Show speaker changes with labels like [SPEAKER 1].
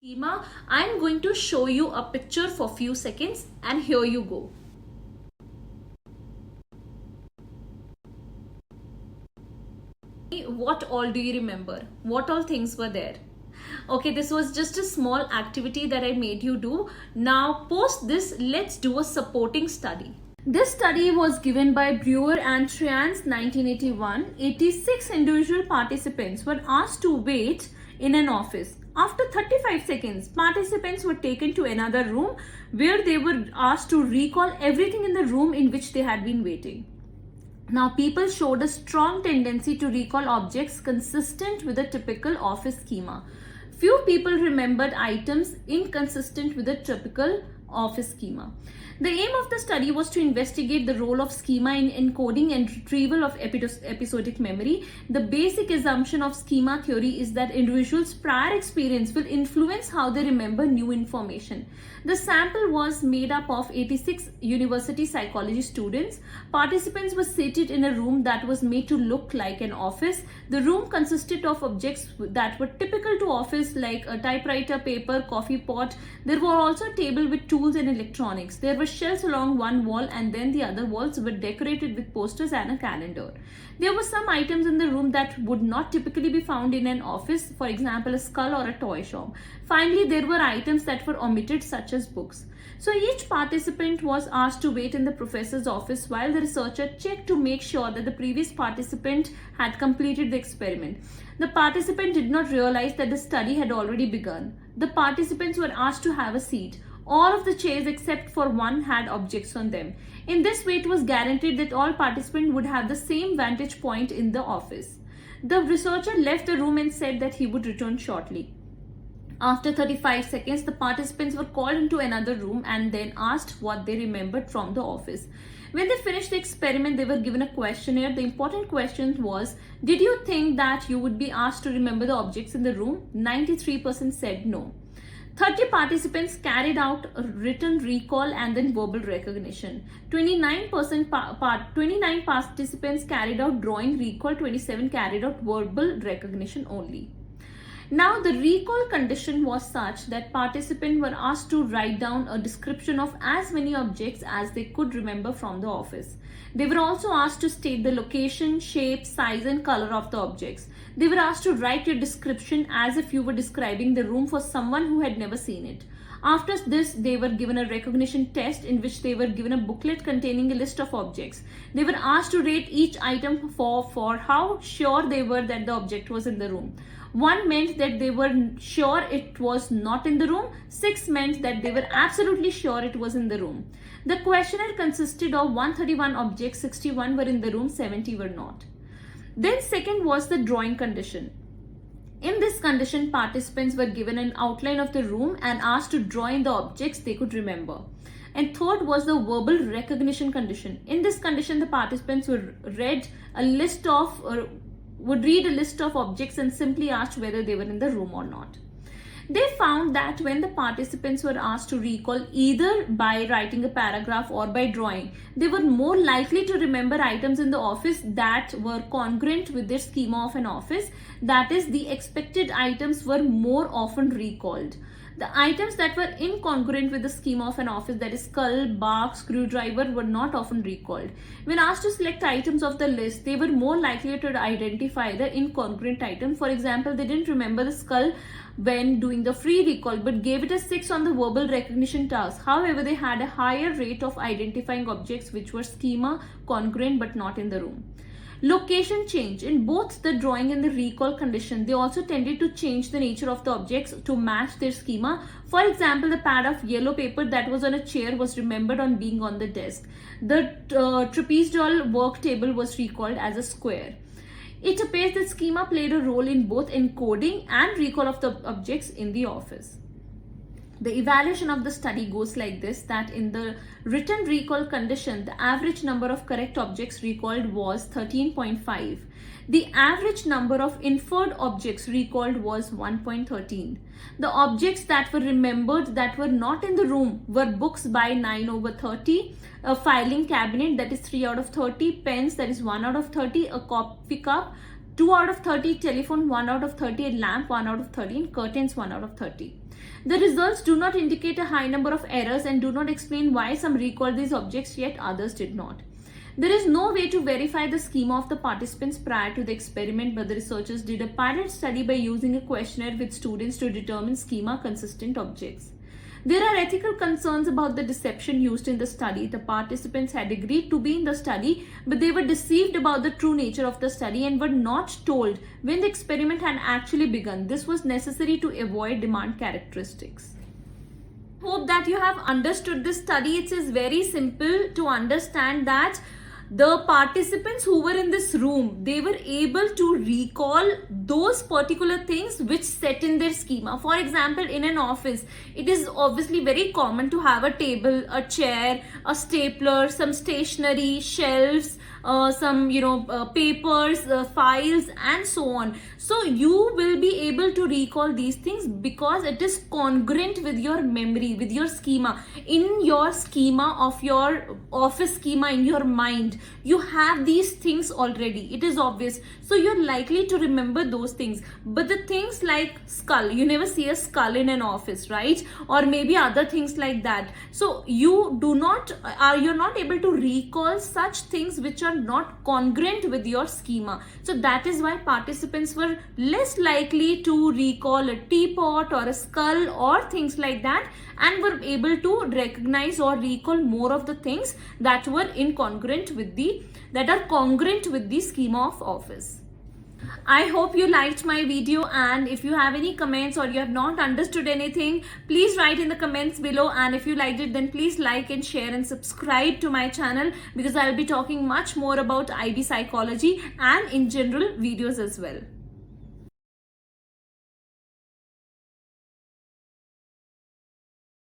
[SPEAKER 1] Schema, I'm going to show you a picture for few seconds and here you go. What all do you remember? What all things were there? Okay, this was just a small activity that I made you do. Now post this, let's do a supporting study. This study was given by Brewer and Treyens 1981. 86 individual participants were asked to wait in an office. After 35 seconds, participants were taken to another room where they were asked to recall everything in the room in which they had been waiting. Now, people showed a strong tendency to recall objects consistent with a typical office schema. Few people remembered items inconsistent with a typical office schema. The aim of the study was to investigate the role of schema in encoding and retrieval of episodic memory. The basic assumption of schema theory is that individuals' prior experience will influence how they remember new information. The sample was made up of 86 university psychology students. Participants were seated in a room that was made to look like an office. The room consisted of objects that were typical to office like a typewriter, paper, coffee pot. There were also a table with tools and electronics. There were shelves along one wall and then the other walls were decorated with posters and a calendar. There were some items in the room that would not typically be found in an office, for example a skull or a toy shop. Finally, there were items that were omitted such as books. So each participant was asked to wait in the professor's office while the researcher checked to make sure that the previous participant had completed the experiment. The participant did not realize that the study had already begun. The participants were asked to have a seat. All of the chairs except for one had objects on them. In this way, it was guaranteed that all participants would have the same vantage point in the office. The researcher left the room and said that he would return shortly. After 35 seconds, the participants were called into another room and then asked what they remembered from the office. When they finished the experiment, they were given a questionnaire. The important question was, did you think that you would be asked to remember the objects in the room? 93% said no. 30 participants carried out a written recall and then verbal recognition. 29 participants carried out drawing recall, 27 carried out verbal recognition only. Now, the recall condition was such that participants were asked to write down a description of as many objects as they could remember from the office. They were also asked to state the location, shape, size and color of the objects. They were asked to write your description as if you were describing the room for someone who had never seen it. After this, they were given a recognition test in which they were given a booklet containing a list of objects. They were asked to rate each item for how sure they were that the object was in the room. 1 meant that they were sure it was not in the room. 6 meant that they were absolutely sure it was in the room. The questionnaire consisted of 131 objects, 61 were in the room, 70 were not. Then second was the drawing condition. In this condition, participants were given an outline of the room and asked to draw in the objects they could remember. And third was the verbal recognition condition. In this condition, the participants would read a list of objects and simply asked whether they were in the room or not. They found that when the participants were asked to recall either by writing a paragraph or by drawing, they were more likely to remember items in the office that were congruent with their schema of an office. That is, the expected items were more often recalled. The items that were incongruent with the schema of an office, that is skull, bar, screwdriver, were not often recalled. When asked to select items of the list, they were more likely to identify the incongruent item. For example, they didn't remember the skull when doing the free recall but gave it a 6 on the verbal recognition task. However, they had a higher rate of identifying objects which were schema congruent but not in the room. Location change. In both the drawing and the recall condition, they also tended to change the nature of the objects to match their schema. For example, the pad of yellow paper that was on a chair was remembered on being on the desk. The trapezoidal work table was recalled as a square. It appears that schema played a role in both encoding and recall of the objects in the office. The evaluation of the study goes like this, that in the written recall condition, the average number of correct objects recalled was 13.5. The average number of inferred objects recalled was 1.13. The objects that were remembered that were not in the room were books by 9/30, a filing cabinet that is 3 out of 30, pens that is 1 out of 30, a coffee cup 2 out of 30, telephone 1 out of 30, and lamp 1 out of 30, and curtains 1 out of 30. The results do not indicate a high number of errors and do not explain why some recalled these objects yet others did not. There is no way to verify the schema of the participants prior to the experiment, but the researchers did a pilot study by using a questionnaire with students to determine schema consistent objects. There are ethical concerns about the deception used in the study. The participants had agreed to be in the study, but they were deceived about the true nature of the study and were not told when the experiment had actually begun. This was necessary to avoid demand characteristics. Hope that you have understood this study. It is very simple to understand that the participants who were in this room, they were able to recall those particular things which set in their schema. For example, in an office, it is obviously very common to have a table, a chair, a stapler, some stationery, shelves, some papers, files, and so on. So you will be able to recall these things because it is congruent with your memory, with your schema. In your schema of your office schema in your mind, you have these things already. It is obvious. So you're likely to remember those things. But the things like skull, you never see a skull in an office, right? Or maybe other things like that. So you're not able to recall such things which are not congruent with your schema. So that is why participants were less likely to recall a teapot or a skull or things like that, and were able to recognize or recall more of the things that were congruent with the schema of office. I hope you liked my video, and if you have any comments or you have not understood anything, please write in the comments below, and if you liked it, then please like and share and subscribe to my channel, because I'll be talking much more about IB psychology and in general videos as well.